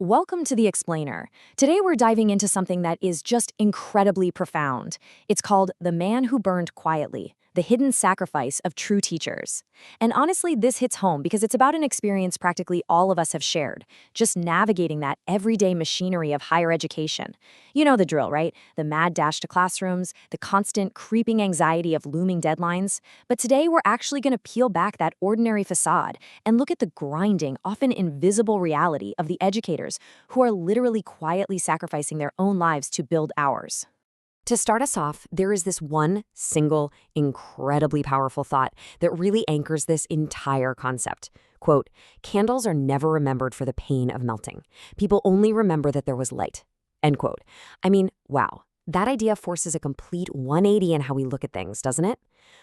Welcome to The Explainer. Today we're diving into something that is just incredibly profound. It's called The Man Who Burned Quietly, the hidden sacrifice of true teachers. And honestly, this hits home because it's about an experience practically all of us have shared, just navigating that everyday machinery of higher education. You know the drill, right? The mad dash to classrooms, the constant creeping anxiety of looming deadlines. But today we're actually going to peel back that ordinary facade and look at the grinding, often invisible reality of the educators who are literally quietly sacrificing their own lives to build ours. To start us off, there is this one single, incredibly powerful thought that really anchors this entire concept. Quote, "Candles are never remembered for the pain of melting. People only remember that there was light." End quote. I mean, wow. That idea forces a complete 180 in how we look at things, doesn't it?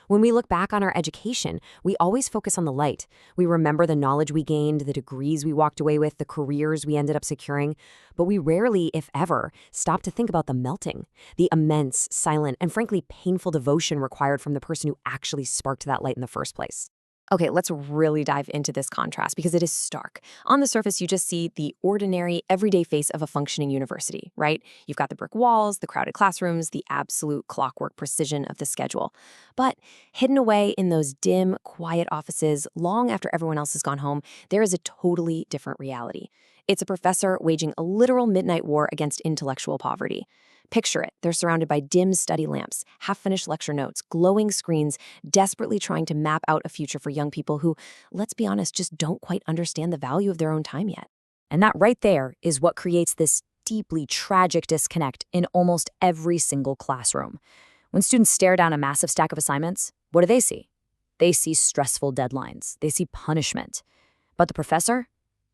When we look back on our education, we always focus on the light. We remember the knowledge we gained, the degrees we walked away with, the careers we ended up securing. But we rarely, if ever, stop to think about the melting, the immense, silent, and frankly painful devotion required from the person who actually sparked that light in the first place. Okay, let's really dive into this contrast because it is stark. On the surface, you just see the ordinary, everyday face of a functioning university, right? You've got the brick walls, the crowded classrooms, the absolute clockwork precision of the schedule. But hidden away in those dim, quiet offices, long after everyone else has gone home, there is a totally different reality. It's a professor waging a literal midnight war against intellectual poverty. Picture it. They're surrounded by dim study lamps, half-finished lecture notes, glowing screens, desperately trying to map out a future for young people who, let's be honest, just don't quite understand the value of their own time yet. And that right there is what creates this deeply tragic disconnect in almost every single classroom. When students stare down a massive stack of assignments, what do they see? They see stressful deadlines. They see punishment. But the professor?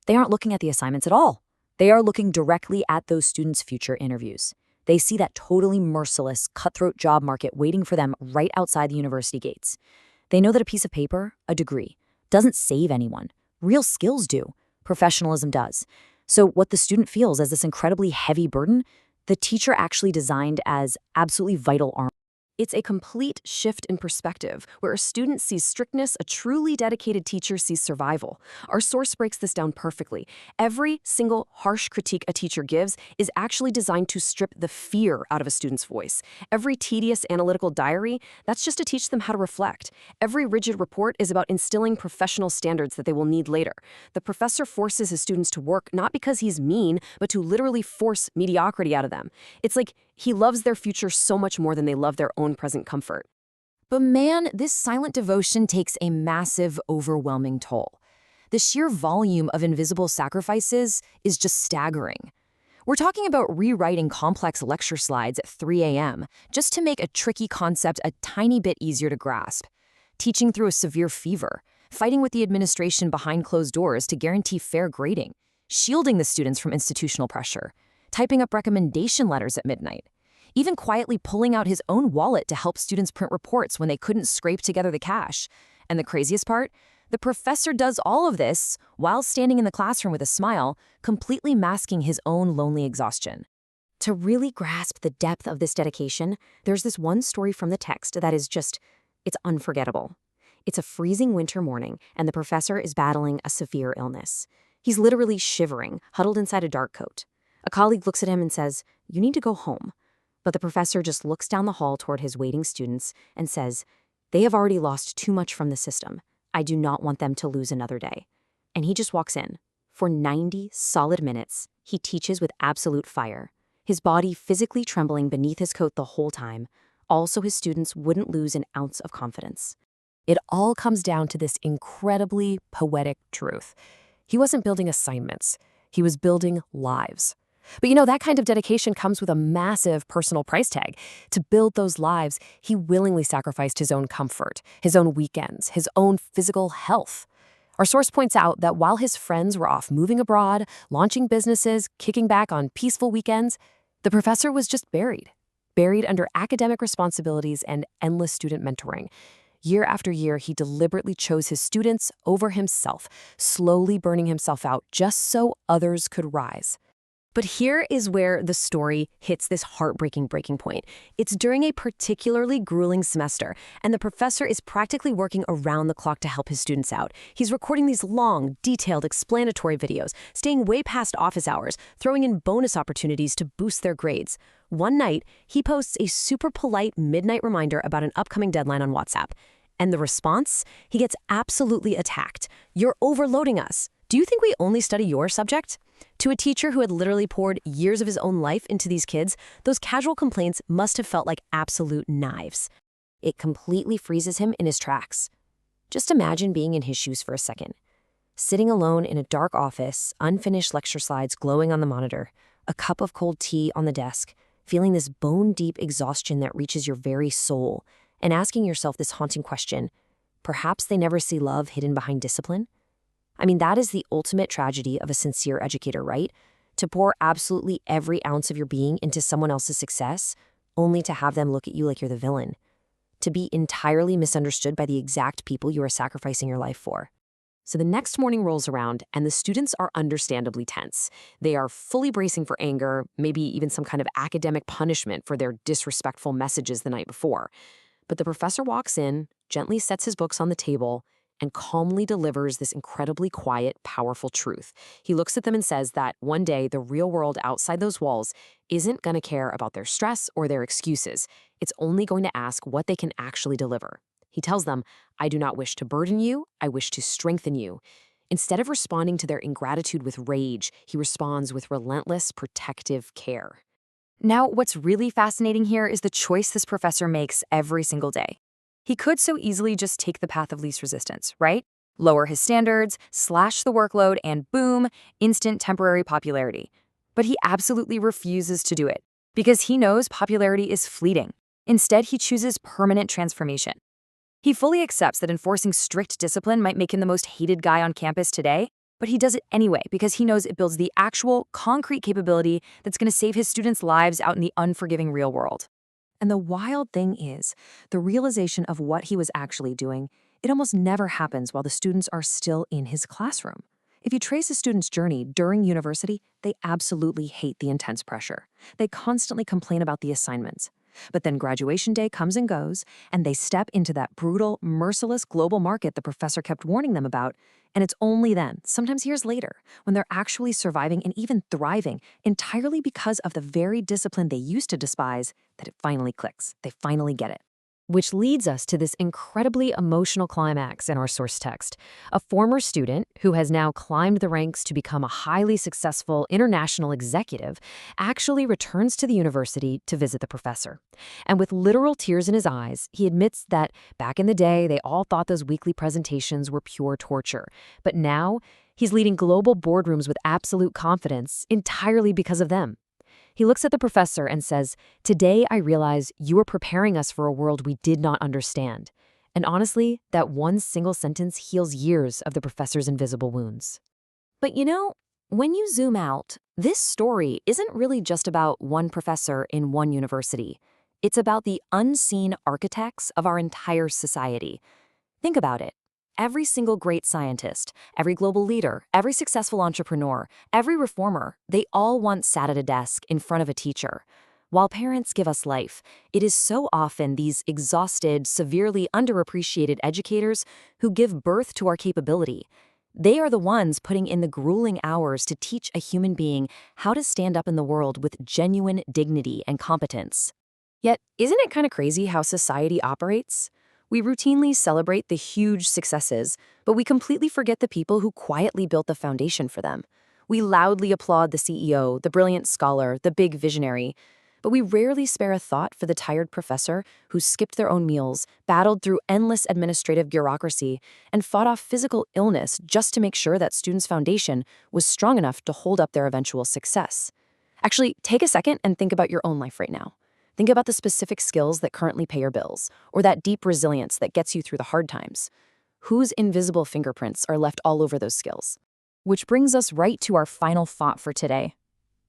They aren't looking at the assignments at all. They are looking directly at those students' future interviews. They see that totally merciless, cutthroat job market waiting for them right outside the university gates. They know that a piece of paper, a degree, doesn't save anyone. Real skills do. Professionalism does. So what the student feels as this incredibly heavy burden, the teacher actually designed as absolutely vital armor. It's a complete shift in perspective, where a student sees strictness, a truly dedicated teacher sees survival. Our source breaks this down perfectly. Every single harsh critique a teacher gives is actually designed to strip the fear out of a student's voice. Every tedious analytical diary, that's just to teach them how to reflect. Every rigid report is about instilling professional standards that they will need later. The professor forces his students to work not because he's mean, but to literally force mediocrity out of them. It's like he loves their future so much more than they love their own present comfort. But man, this silent devotion takes a massive, overwhelming toll. The sheer volume of invisible sacrifices is just staggering. We're talking about rewriting complex lecture slides at 3 a.m. just to make a tricky concept a tiny bit easier to grasp. Teaching through a severe fever. Fighting with the administration behind closed doors to guarantee fair grading. Shielding the students from institutional pressure. Typing up recommendation letters at midnight. Even quietly pulling out his own wallet to help students print reports when they couldn't scrape together the cash. And the craziest part? The professor does all of this while standing in the classroom with a smile, completely masking his own lonely exhaustion. To really grasp the depth of this dedication, there's this one story from the text that is just, it's unforgettable. It's a freezing winter morning, and the professor is battling a severe illness. He's literally shivering, huddled inside a dark coat. A colleague looks at him and says, "You need to go home." But the professor just looks down the hall toward his waiting students and says, "They have already lost too much from the system. I do not want them to lose another day." And he just walks in. For 90 solid minutes, he teaches with absolute fire, his body physically trembling beneath his coat the whole time, all so his students wouldn't lose an ounce of confidence. It all comes down to this incredibly poetic truth. He wasn't building assignments. He was building lives. But that kind of dedication comes with a massive personal price tag. To build those lives, he willingly sacrificed his own comfort, his own weekends, his own physical health. Our source points out that while his friends were off moving abroad, launching businesses, kicking back on peaceful weekends, the professor was just buried under academic responsibilities and endless student mentoring. Year after year, he deliberately chose his students over himself, slowly burning himself out just so others could rise. But here is where the story hits this heartbreaking breaking point. It's during a particularly grueling semester, and the professor is practically working around the clock to help his students out. He's recording these long, detailed, explanatory videos, staying way past office hours, throwing in bonus opportunities to boost their grades. One night, he posts a super polite midnight reminder about an upcoming deadline on WhatsApp. And the response? He gets absolutely attacked. "You're overloading us. Do you think we only study your subject?" To a teacher who had literally poured years of his own life into these kids, those casual complaints must have felt like absolute knives. It completely freezes him in his tracks. Just imagine being in his shoes for a second. Sitting alone in a dark office, unfinished lecture slides glowing on the monitor, a cup of cold tea on the desk, feeling this bone-deep exhaustion that reaches your very soul, and asking yourself this haunting question, perhaps they never see love hidden behind discipline? I mean, that is the ultimate tragedy of a sincere educator, right? To pour absolutely every ounce of your being into someone else's success, only to have them look at you like you're the villain. To be entirely misunderstood by the exact people you are sacrificing your life for. So the next morning rolls around, and the students are understandably tense. They are fully bracing for anger, maybe even some kind of academic punishment for their disrespectful messages the night before. But the professor walks in, gently sets his books on the table, and calmly delivers this incredibly quiet, powerful truth. He looks at them and says that one day the real world outside those walls isn't going to care about their stress or their excuses. It's only going to ask what they can actually deliver. He tells them, "I do not wish to burden you, I wish to strengthen you." Instead of responding to their ingratitude with rage, he responds with relentless, protective care. Now, what's really fascinating here is the choice this professor makes every single day. He could so easily just take the path of least resistance, right? Lower his standards, slash the workload, and boom, instant temporary popularity. But he absolutely refuses to do it because he knows popularity is fleeting. Instead, he chooses permanent transformation. He fully accepts that enforcing strict discipline might make him the most hated guy on campus today, but he does it anyway because he knows it builds the actual, concrete capability that's going to save his students' lives out in the unforgiving real world. And the wild thing is, the realization of what he was actually doing, it almost never happens while the students are still in his classroom. If you trace a student's journey during university, they absolutely hate the intense pressure. They constantly complain about the assignments. But then graduation day comes and goes, and they step into that brutal, merciless global market the professor kept warning them about, and it's only then, sometimes years later, when they're actually surviving and even thriving entirely because of the very discipline they used to despise, that it finally clicks. They finally get it. Which leads us to this incredibly emotional climax in our source text. A former student, who has now climbed the ranks to become a highly successful international executive, actually returns to the university to visit the professor. And with literal tears in his eyes, he admits that back in the day, they all thought those weekly presentations were pure torture. But now, he's leading global boardrooms with absolute confidence, entirely because of them. He looks at the professor and says, "Today I realize you are preparing us for a world we did not understand." And honestly, that one single sentence heals years of the professor's invisible wounds. But you know, when you zoom out, this story isn't really just about one professor in one university. It's about the unseen architects of our entire society. Think about it. Every single great scientist, every global leader, every successful entrepreneur, every reformer, they all once sat at a desk in front of a teacher. While parents give us life, it is so often these exhausted, severely underappreciated educators who give birth to our capability. They are the ones putting in the grueling hours to teach a human being how to stand up in the world with genuine dignity and competence. Yet, isn't it kind of crazy how society operates? We routinely celebrate the huge successes, but we completely forget the people who quietly built the foundation for them. We loudly applaud the CEO, the brilliant scholar, the big visionary, but we rarely spare a thought for the tired professor who skipped their own meals, battled through endless administrative bureaucracy, and fought off physical illness just to make sure that students' foundation was strong enough to hold up their eventual success. Actually, take a second and think about your own life right now. Think about the specific skills that currently pay your bills, or that deep resilience that gets you through the hard times. Whose invisible fingerprints are left all over those skills? Which brings us right to our final thought for today.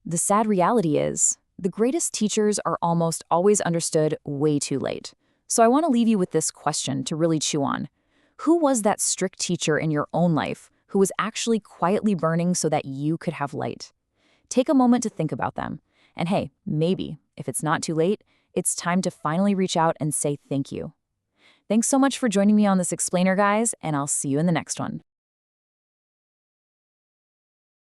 The sad reality is, the greatest teachers are almost always understood way too late. So I want to leave you with this question to really chew on. Who was that strict teacher in your own life who was actually quietly burning so that you could have light? Take a moment to think about them. And hey, maybe, if it's not too late, it's time to finally reach out and say thank you. Thanks so much for joining me on this explainer, guys, and I'll see you in the next one.